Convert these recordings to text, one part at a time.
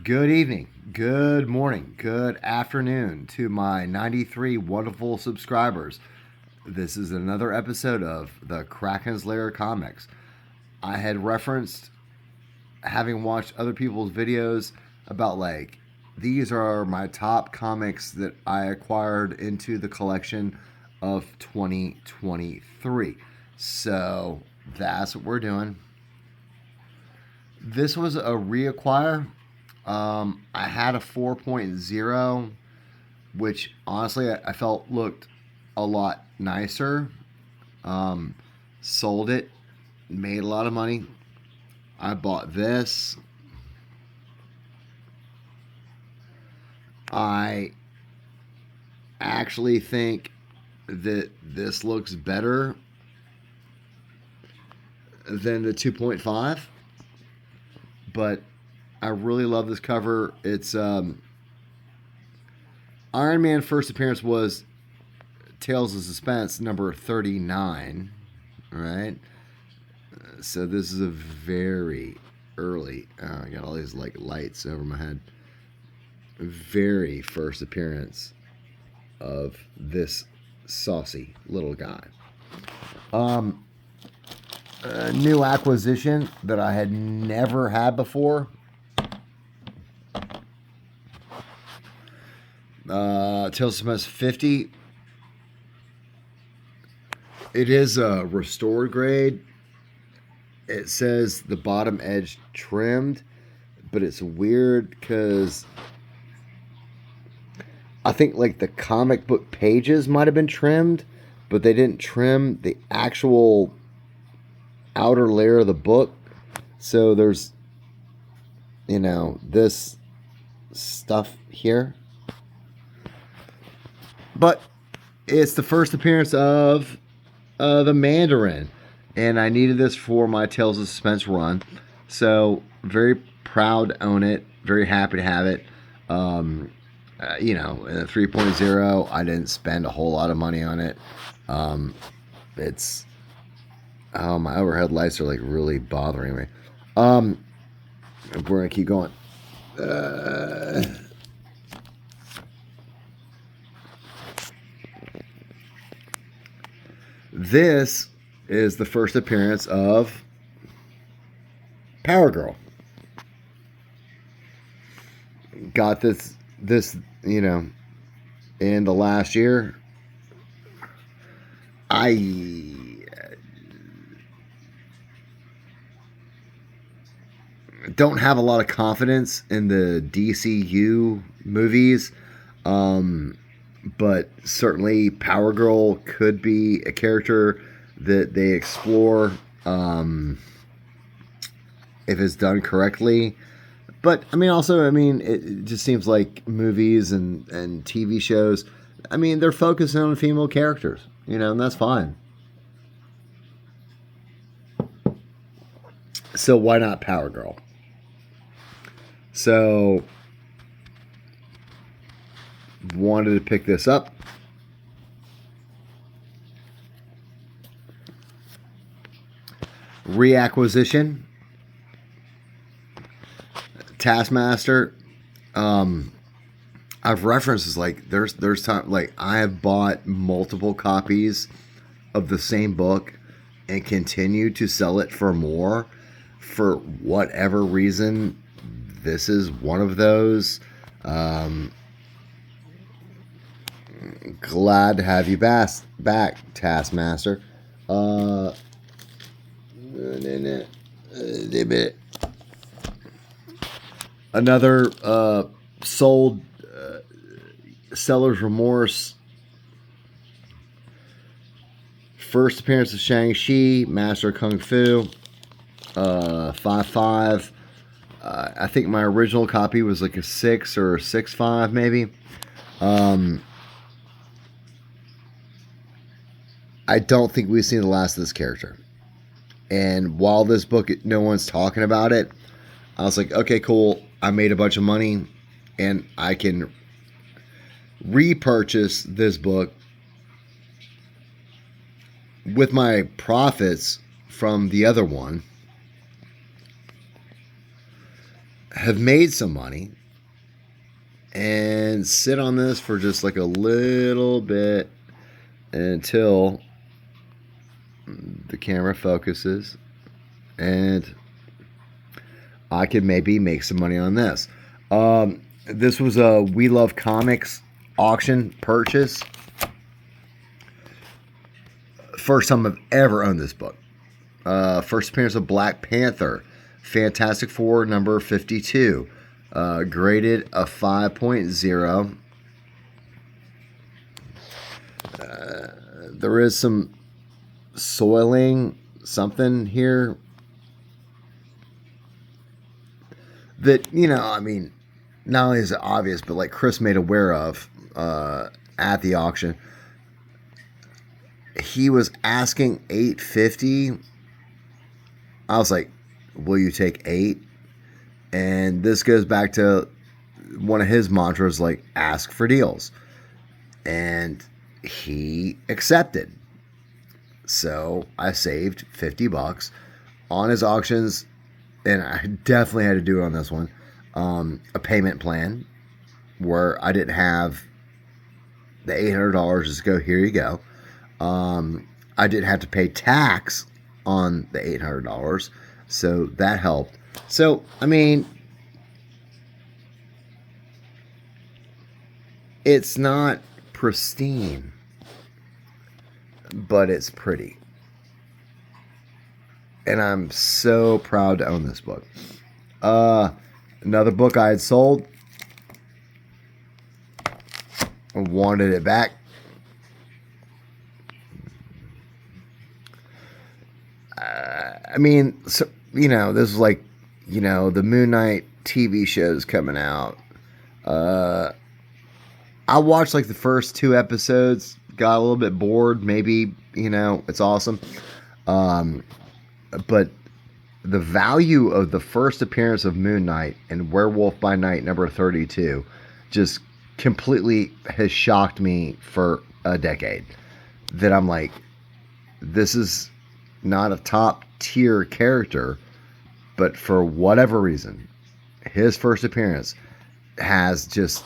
Good evening, good morning, good afternoon to my 93 wonderful subscribers. This is another episode of the Krakens Lair comics. I had referenced having watched other people's videos about these are my top comics that I acquired into the collection of 2023. So that's what we're doing. This was a reacquire. I had a 4.0, which honestly I felt looked a lot nicer. Um, Sold it, made a lot of money. I bought this. I actually think that this looks better than the 2.5, but I really love this cover. It's Iron Man first appearance was Tales of Suspense number 39, right? So this is a very early. I got all these lights over my head. Very first appearance of this saucy little guy. A new acquisition that I had never had before. Tales of Suspense 50. It is a restored grade. It says the bottom edge trimmed, but it's weird because I think the comic book pages might have been trimmed, but they didn't trim the actual outer layer of the book. So there's, this stuff here. But it's the first appearance of the Mandarin, and I needed this for my Tales of Suspense run. So very proud to own it. Very happy to have it. In a 3.0, I didn't spend a whole lot of money on it. It's my overhead lights are really bothering me. We're gonna keep going. This is the first appearance of Power Girl. Got this in the last year. I don't have a lot of confidence in the DCU movies, but certainly Power Girl could be a character that they explore if it's done correctly. But it just seems like movies and TV shows, they're focusing on female characters, and that's fine. So why not Power Girl? So wanted to pick this up. Reacquisition. Taskmaster. I've referenced this there's time I have bought multiple copies of the same book and continue to sell it for more for whatever reason. This is one of those. Glad to have you back, Taskmaster. Another sold Seller's Remorse. First appearance of Shang-Chi, Master of Kung Fu. 5.5. I think my original copy was a 6 or a 6.5 maybe. I don't think we've seen the last of this character. And while this book, no one's talking about it, I was like, okay, cool. I made a bunch of money, and I can repurchase this book with my profits from the other one. have made some money and sit on this for just like a little bit until the camera focuses and I could maybe make some money on this. This was a We Love Comics auction purchase. First time I've ever owned this book. First appearance of Black Panther, Fantastic Four number 52. Graded a 5.0. There is some soiling something here that, you know, I mean, not only is it obvious, but like Chris made aware of at the auction. He was asking $8.50. I was like, will you take $8? And this goes back to one of his mantras, like, ask for deals. And he accepted. So I saved $50 on his auctions. And I definitely had to do it on this one. A payment plan where I didn't have the $800 just go, here you go. I didn't have to pay tax on the $800. So that helped. So, I mean, it's not pristine, but it's pretty. And I'm so proud to own this book. Another book I had sold. I wanted it back. I mean, so, you know, this is like, you know, the Moon Knight TV show's coming out. I watched like the first 2 episodes, got a little bit bored. Maybe, you know, it's awesome. But the value of the first appearance of Moon Knight and Werewolf by Night number 32 just completely has shocked me for a decade. That I'm like, this is not a top tier character, but for whatever reason, his first appearance has just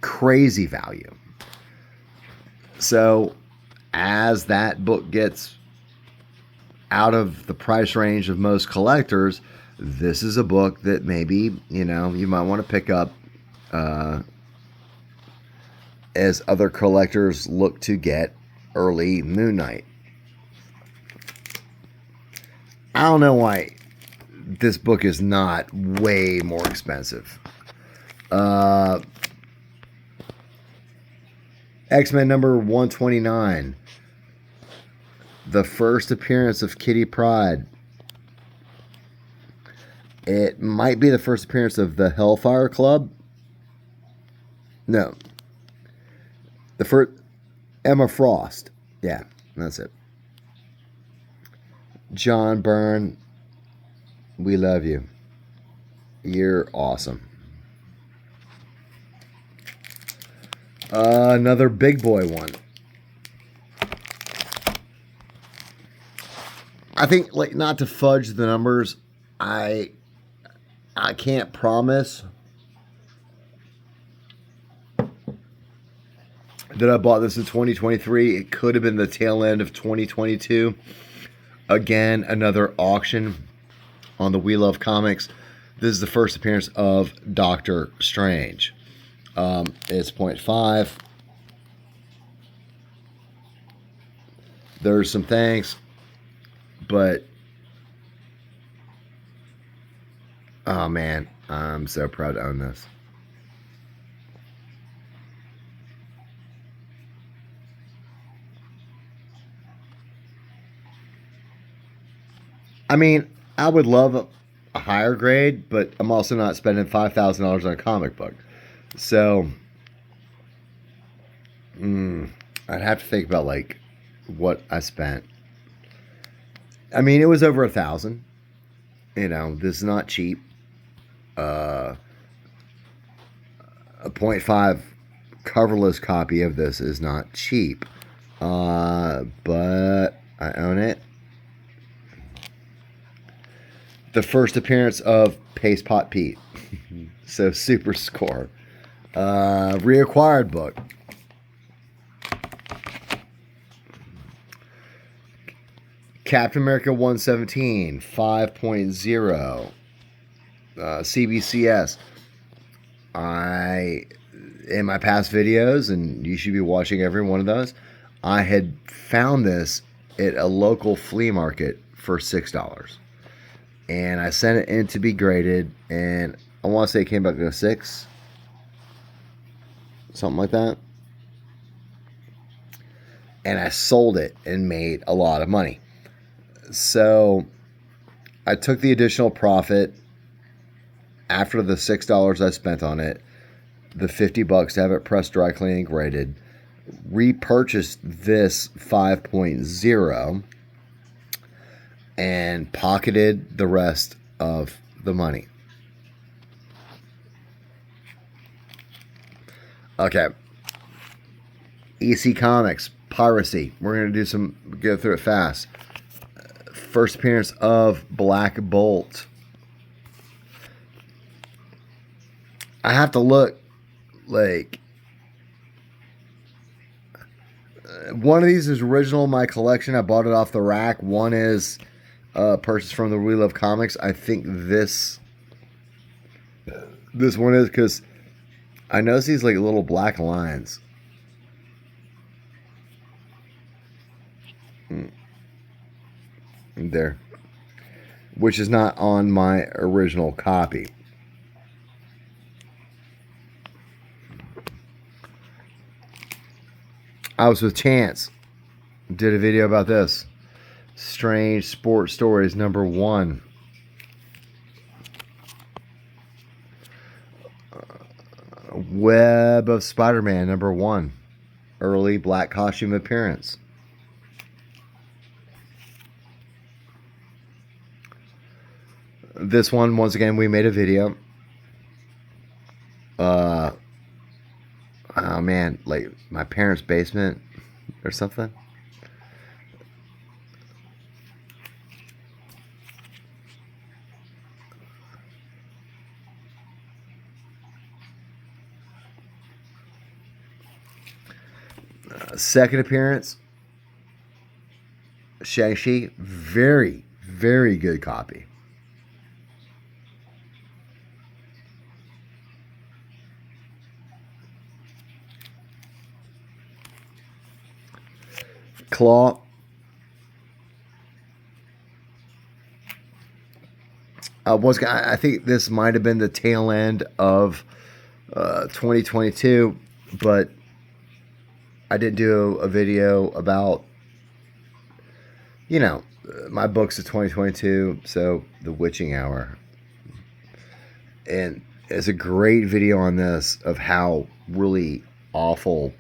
crazy value. So as that book gets out of the price range of most collectors, this is a book that maybe, you know, you might want to pick up as other collectors look to get early Moon Knight. I don't know why this book is not way more expensive. X-Men number 129. The first appearance of Kitty Pryde. It might be the first appearance of the Hellfire Club. No. The first... Emma Frost. Yeah, that's it. John Byrne, we love you. You're awesome. Another big boy one. I think, like, not to fudge the numbers, I can't promise that I bought this in 2023. It could have been the tail end of 2022. Again, another auction on the We Love Comics. This is the first appearance of Doctor Strange. It's 0.5. There's some thanks, but oh man, I'm so proud to own this. I mean, I would love a higher grade, but I'm also not spending $5,000 on a comic book. So, I'd have to think about, like, what I spent. I mean, it was over $1,000. You know, this is not cheap. A 0.5 coverless copy of this is not cheap. But I own it. the first appearance of Paste Pot Pete. So super score. Reacquired book. Captain America 117, 5.0. CBCS. In my past videos, and you should be watching every one of those, I had found this at a local flea market for $6. And I sent it in to be graded, and I want to say it came back to a 6. Something like that. And I sold it and made a lot of money. So I took the additional profit after the $6 I spent on it, the $50 to have it pressed, dry cleaned, and graded, repurchased this 5.0 and pocketed the rest of the money. Okay. EC Comics, Piracy. We're going to go through it fast. First appearance of Black Bolt. I have to look, like, one of these is original in my collection. I bought it off the rack. One is purchased from the We Love Comics. I think this one is, because I notice these like little black lines. There, which is not on my original copy. I was with Chance, did a video about this. Strange Sports Stories #1. Web of Spider-Man #1. Early black costume appearance. This one, once again, we made a video. Oh man, like my parents' basement or something. Second appearance, Shang-Chi. Very, very good copy. Claw. I think this might have been the tail end of 2022, but I did do a video about, my books of 2022, so The Witching Hour. And it's a great video on this of how really awful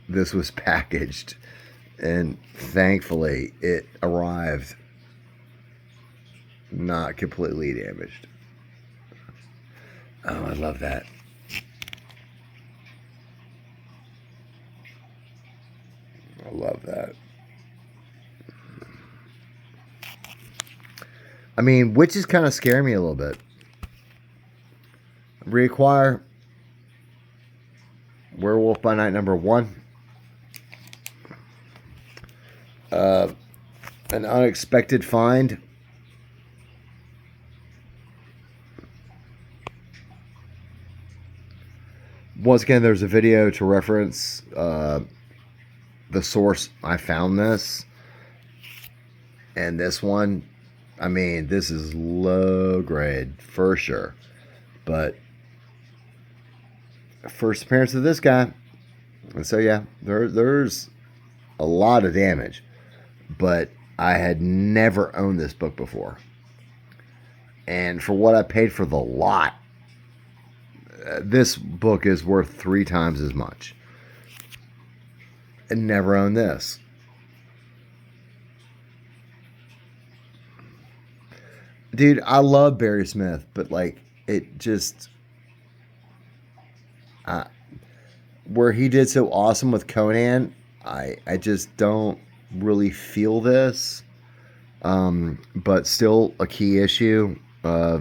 this was packaged. And thankfully, it arrived not completely damaged. Oh, I love that. I love that. I mean, witches kind of scare me a little bit. Reacquire Werewolf by Night #1. An unexpected find. Once again, there's a video to reference the source I found this. And this one, I mean, this is low grade for sure. But first appearance of this guy. And so, yeah, there's a lot of damage. But I had never owned this book before. And for what I paid for the lot, this book is worth 3 times as much. And never owned this. Dude, I love Barry Smith, but like, it just... where he did so awesome with Conan, I just don't really feel this. But still a key issue. Uh,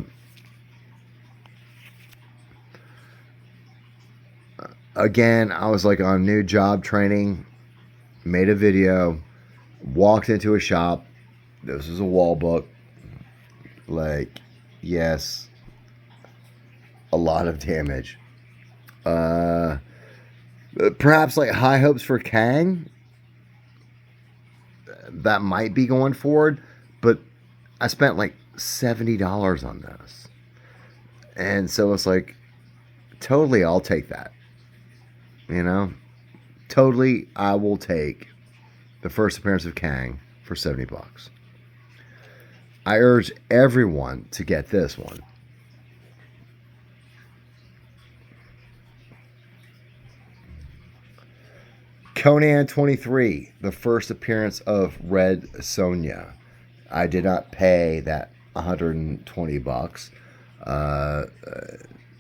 again, I was like on new job training, made a video, walked into a shop. This was a wall book. Like, yes, a lot of damage. Perhaps like high hopes for Kang. That might be going forward, but I spent like $70 on this. And so it's like, totally, I'll take that. You know? Totally, I will take the first appearance of Kang for $70. I urge everyone to get this one. Conan 23, the first appearance of Red Sonja. I did not pay that $120.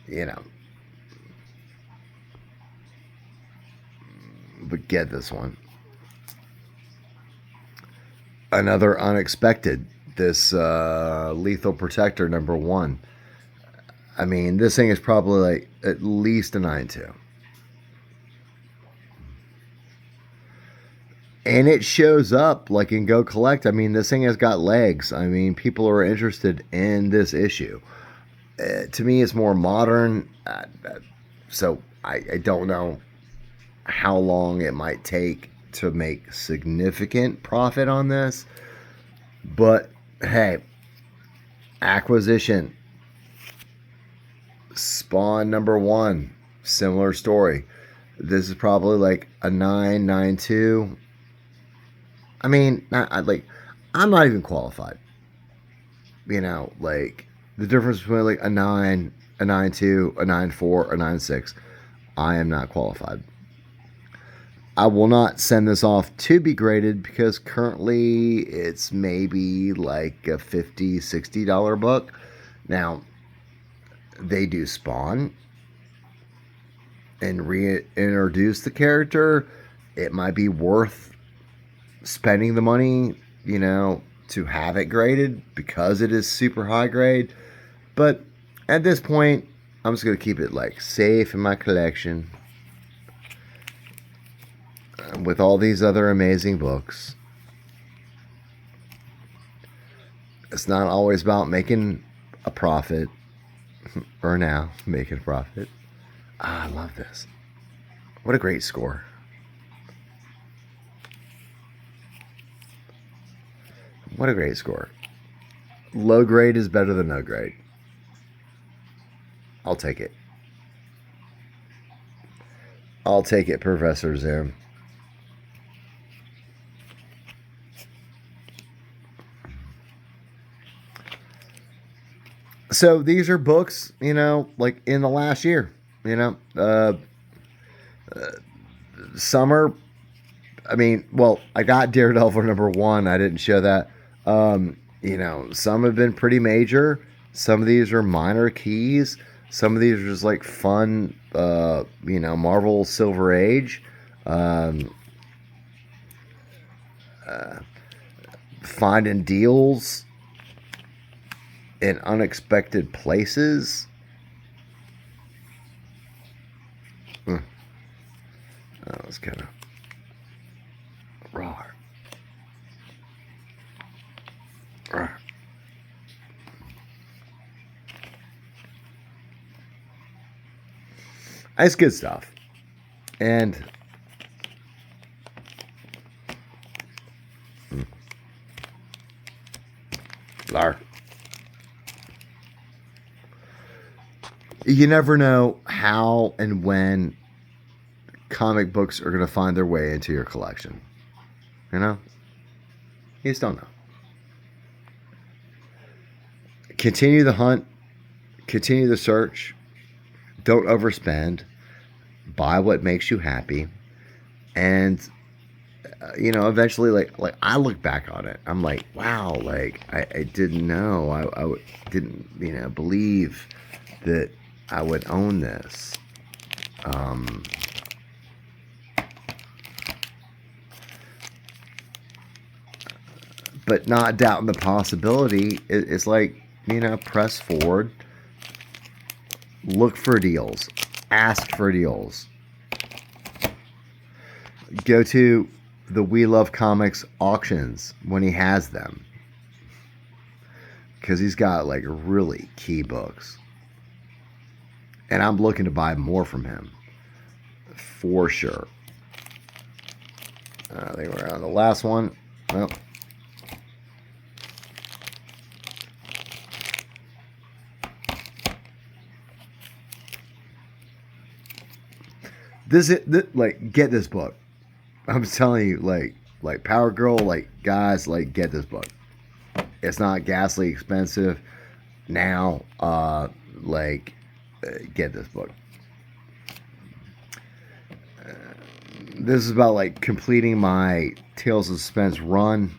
You know, but get this one. Another unexpected. This Lethal Protector #1. I mean, this thing is probably like at least a 9.2. And it shows up like in Go Collect. I mean, this thing has got legs. I mean, people are interested in this issue. To me, it's more modern. So I don't know how long it might take to make significant profit on this. But hey, acquisition. Spawn #1. Similar story. This is probably like a 9.2. I mean, I'm not even qualified. You know, like the difference between like a 9, a 9.2, a 9.4, a 9.6. I am not qualified. I will not send this off to be graded because currently it's maybe like a $50, $60 book. Now, they do Spawn and reintroduce the character. It might be worth spending the money, you know, to have it graded because it is super high grade. But at this point, I'm just going to keep it like safe in my collection with all these other amazing books. It's not always about making a profit, or now making a profit. I love this. What a great score. What a great score. Low grade is better than no grade. I'll take it. I'll take it, Professor Zoom. So these are books, you know, like in the last year, you know, summer. I mean, well, I got Daredevil #1. I didn't show that. You know, some have been pretty major. Some of these are minor keys. Some of these are just like fun, you know, Marvel Silver Age. Finding deals in unexpected places. That was kind of raw. That's good stuff. And Lair. You never know how and when comic books are going to find their way into your collection. You know? You just don't know. Continue the hunt. Continue the search. Don't overspend. Buy what makes you happy. And, you know, eventually, like I look back on it. I'm like, wow, like, I didn't know. I didn't, you know, believe that I would own this. But not doubting the possibility. It's like, press forward. Look for deals. Ask for deals. Go to the We Love Comics auctions when he has them. Because he's got like really key books. And I'm looking to buy more from him. For sure. I think we're on the last one. Well. Get this book. I'm telling you, like Power Girl, like guys, like get this book. It's not ghastly expensive now. Get this book. This is about like completing my Tales of Suspense run.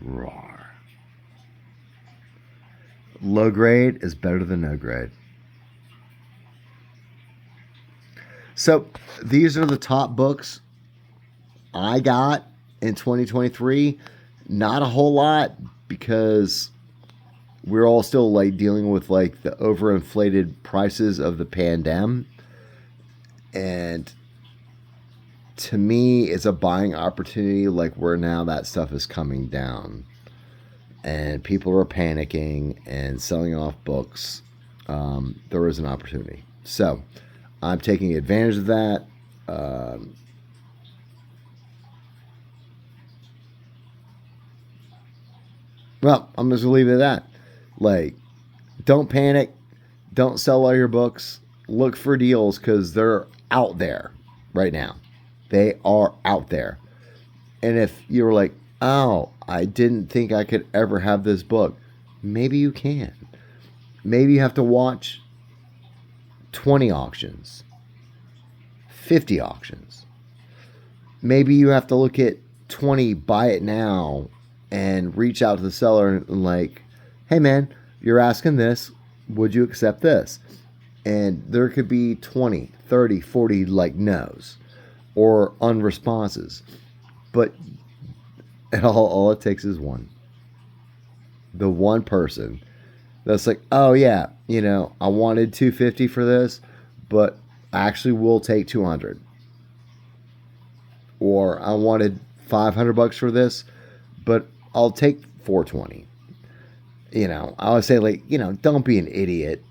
Roar. Low grade is better than no grade. So these are the top books I got in 2023. Not a whole lot because we're all still like dealing with like the overinflated prices of the pandemic. And to me, it's a buying opportunity like where now that stuff is coming down. And people are panicking and selling off books. There is an opportunity. So I'm taking advantage of that. Well, I'm just going to leave it at that. Like, don't panic. Don't sell all your books. Look for deals because they're out there right now. They are out there. And if you're like, oh, I didn't think I could ever have this book, maybe you can. Maybe you have to watch 20 auctions, 50 auctions. Maybe you have to look at 20, buy it now, and reach out to the seller and like, hey man, you're asking this, would you accept this? And there could be 20, 30, 40 like no's or unresponses. But all it takes is one. The one person that's like, oh yeah, I wanted $250 for this, but I actually will take $200. Or I wanted $500 for this, but I'll take $420. I would say like, don't be an idiot.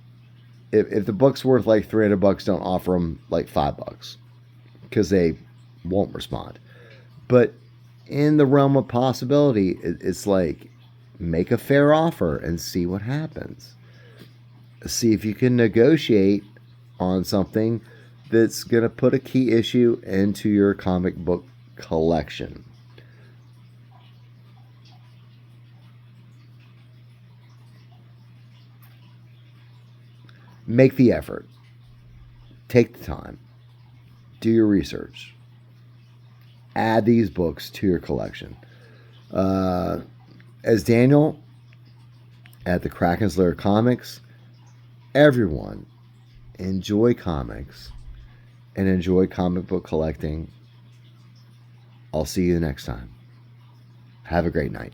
If the book's worth like $300, don't offer them like $5 because they won't respond. But in the realm of possibility, it's like make a fair offer and see what happens. See if you can negotiate on something that's going to put a key issue into your comic book collection. Make the effort. Take the time. Do your research. Add these books to your collection. As Daniel at the Krakens Lair Comics, everyone enjoy comics and enjoy comic book collecting. I'll see you next time. Have a great night.